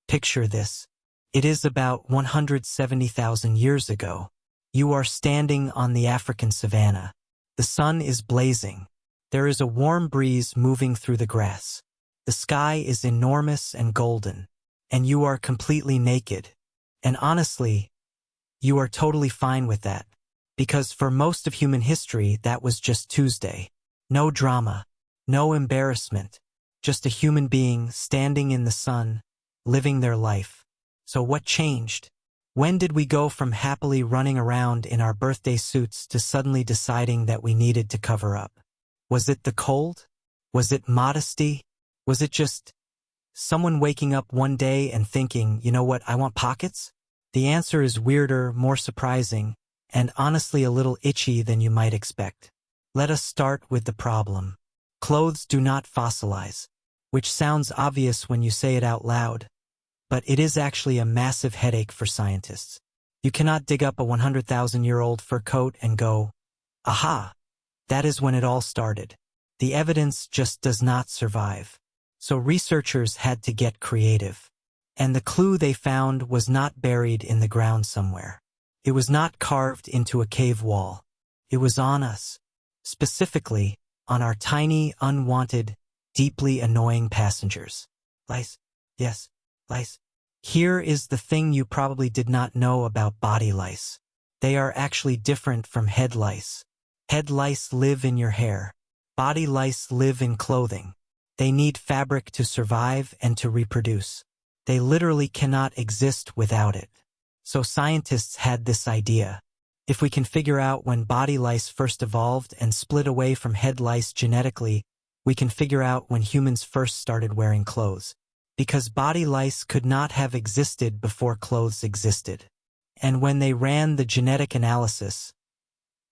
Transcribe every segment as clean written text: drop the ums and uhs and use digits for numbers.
Picture this. It is about 170,000 years ago. You are standing on the African savanna. The sun is blazing. There is a warm breeze moving through the grass. The sky is enormous and golden, and you are completely naked. And honestly, you are totally fine with that, because for most of human history, that was just Tuesday. No drama, no embarrassment, just a human being standing in the sun, living their life. So what changed? When did we go from happily running around in our birthday suits to suddenly deciding that we needed to cover up? Was it the cold? Was it modesty? Was it just someone waking up one day and thinking, you know what, I want pockets? The answer is weirder, more surprising, and honestly a little itchy than you might expect. Let us start with the problem. Clothes do not fossilize, which sounds obvious when you say it out loud, but it is actually a massive headache for scientists. You cannot dig up a 100,000-year-old fur coat and go, aha, that is when it all started. The evidence just does not survive. So researchers had to get creative. And the clue they found was not buried in the ground somewhere. It was not carved into a cave wall. It was on us. Specifically, on our tiny, unwanted, deeply annoying passengers. Lice. Yes, lice. Here is the thing you probably did not know about body lice. They are actually different from head lice. Head lice live in your hair. Body lice live in clothing. They need fabric to survive and to reproduce. They literally cannot exist without it. So scientists had this idea. If we can figure out when body lice first evolved and split away from head lice genetically, we can figure out when humans first started wearing clothes. Because body lice could not have existed before clothes existed. And when they ran the genetic analysis,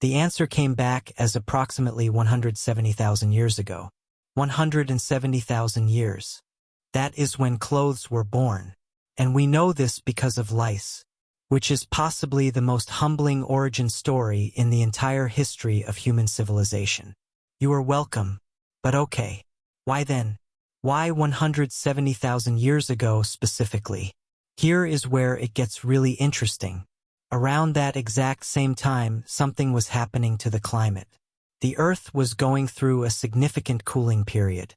the answer came back as approximately 170,000 years ago. 170,000 years. That is when clothes were born. And we know this because of lice, which is possibly the most humbling origin story in the entire history of human civilization. You are welcome. But okay. Why then? Why 170,000 years ago specifically? Here is where it gets really interesting. Around that exact same time, something was happening to the climate. The Earth was going through a significant cooling period.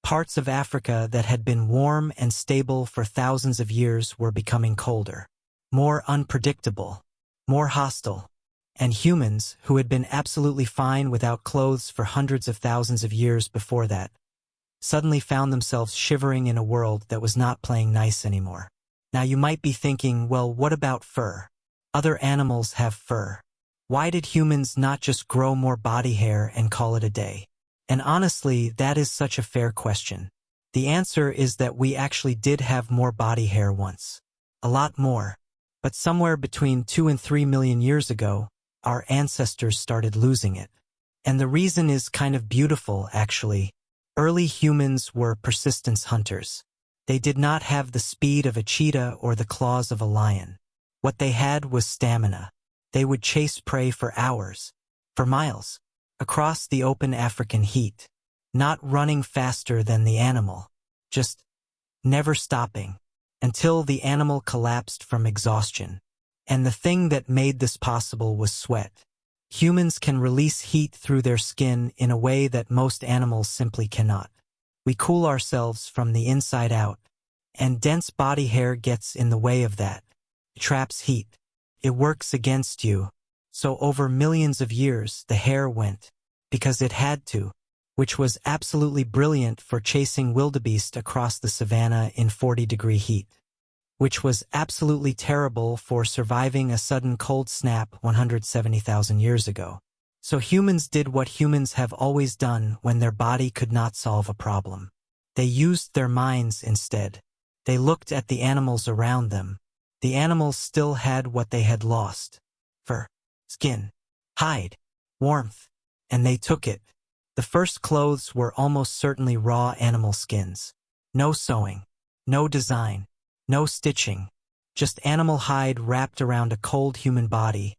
Parts of Africa that had been warm and stable for thousands of years were becoming colder, more unpredictable, more hostile. And humans, who had been absolutely fine without clothes for hundreds of thousands of years before that, suddenly found themselves shivering in a world that was not playing nice anymore. Now you might be thinking, well, what about fur? Other animals have fur. Why did humans not just grow more body hair and call it a day? And honestly, that is such a fair question. The answer is that we actually did have more body hair once. A lot more. But somewhere between 2 and 3 million years ago, our ancestors started losing it. And the reason is kind of beautiful, actually. Early humans were persistence hunters. They did not have the speed of a cheetah or the claws of a lion. What they had was stamina. They would chase prey for hours, for miles, across the open African heat, not running faster than the animal, just never stopping, until the animal collapsed from exhaustion. And the thing that made this possible was sweat. Humans can release heat through their skin in a way that most animals simply cannot. We cool ourselves from the inside out, and dense body hair gets in the way of that. It traps heat. It works against you. So over millions of years, the hair went, because it had to, which was absolutely brilliant for chasing wildebeest across the savanna in 40-degree heat, which was absolutely terrible for surviving a sudden cold snap 170,000 years ago. So humans did what humans have always done when their body could not solve a problem. They used their minds instead. They looked at the animals around them. The animals still had what they had lost: fur, skin, hide, warmth, and they took it. The first clothes were almost certainly raw animal skins. No sewing, no design, no stitching, just animal hide wrapped around a cold human body,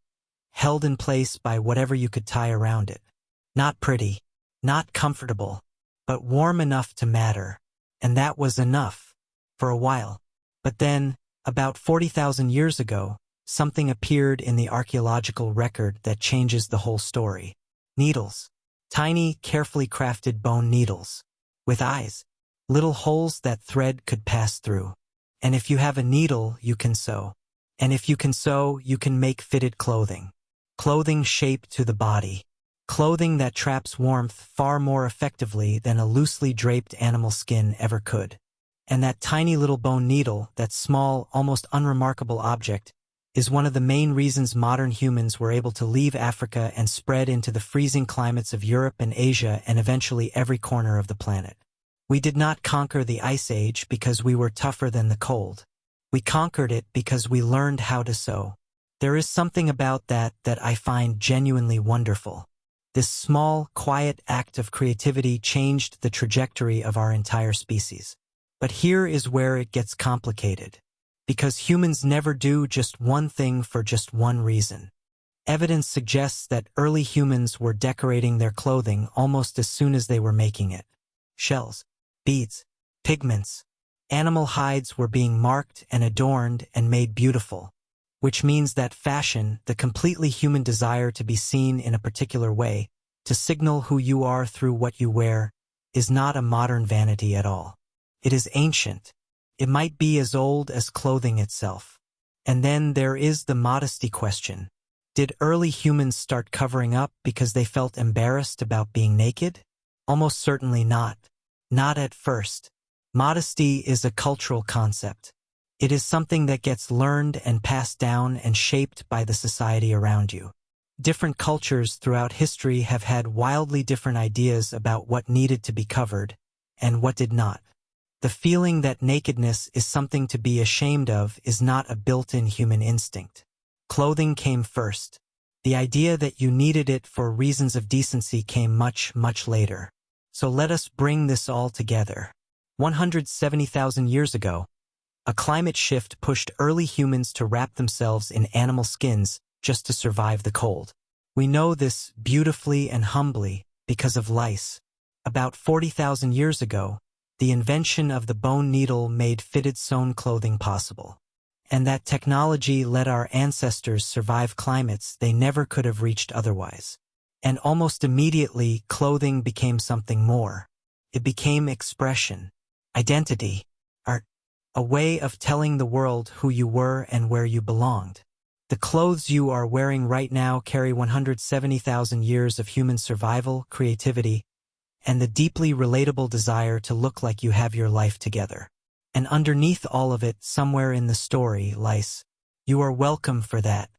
held in place by whatever you could tie around it. Not pretty, not comfortable, but warm enough to matter. And that was enough. For a while. But then, about 40,000 years ago, something appeared in the archaeological record that changes the whole story. Needles. Tiny, carefully crafted bone needles. With eyes. Little holes that thread could pass through. And if you have a needle, you can sew. And if you can sew, you can make fitted clothing. Clothing shaped to the body. Clothing that traps warmth far more effectively than a loosely draped animal skin ever could. And that tiny little bone needle, that small, almost unremarkable object, is one of the main reasons modern humans were able to leave Africa and spread into the freezing climates of Europe and Asia and eventually every corner of the planet. We did not conquer the Ice Age because we were tougher than the cold. We conquered it because we learned how to sew. There is something about that I find genuinely wonderful. This small, quiet act of creativity changed the trajectory of our entire species. But here is where it gets complicated. Because humans never do just one thing for just one reason. Evidence suggests that early humans were decorating their clothing almost as soon as they were making it. Shells, beads, pigments, animal hides were being marked and adorned and made beautiful, which means that fashion, the completely human desire to be seen in a particular way, to signal who you are through what you wear, is not a modern vanity at all. It is ancient. It might be as old as clothing itself. And then there is the modesty question. Did early humans start covering up because they felt embarrassed about being naked? Almost certainly not. Not at first. Modesty is a cultural concept. It is something that gets learned and passed down and shaped by the society around you. Different cultures throughout history have had wildly different ideas about what needed to be covered and what did not. The feeling that nakedness is something to be ashamed of is not a built-in human instinct. Clothing came first. The idea that you needed it for reasons of decency came much, much later. So let us bring this all together. 170,000 years ago, a climate shift pushed early humans to wrap themselves in animal skins just to survive the cold. We know this beautifully and humbly because of lice. About 40,000 years ago, the invention of the bone needle made fitted sewn clothing possible. And that technology let our ancestors survive climates they never could have reached otherwise. And almost immediately, clothing became something more. It became expression, identity, art, a way of telling the world who you were and where you belonged. The clothes you are wearing right now carry 170,000 years of human survival, creativity, and the deeply relatable desire to look like you have your life together. And underneath all of it, somewhere in the story, lice. You are welcome for that.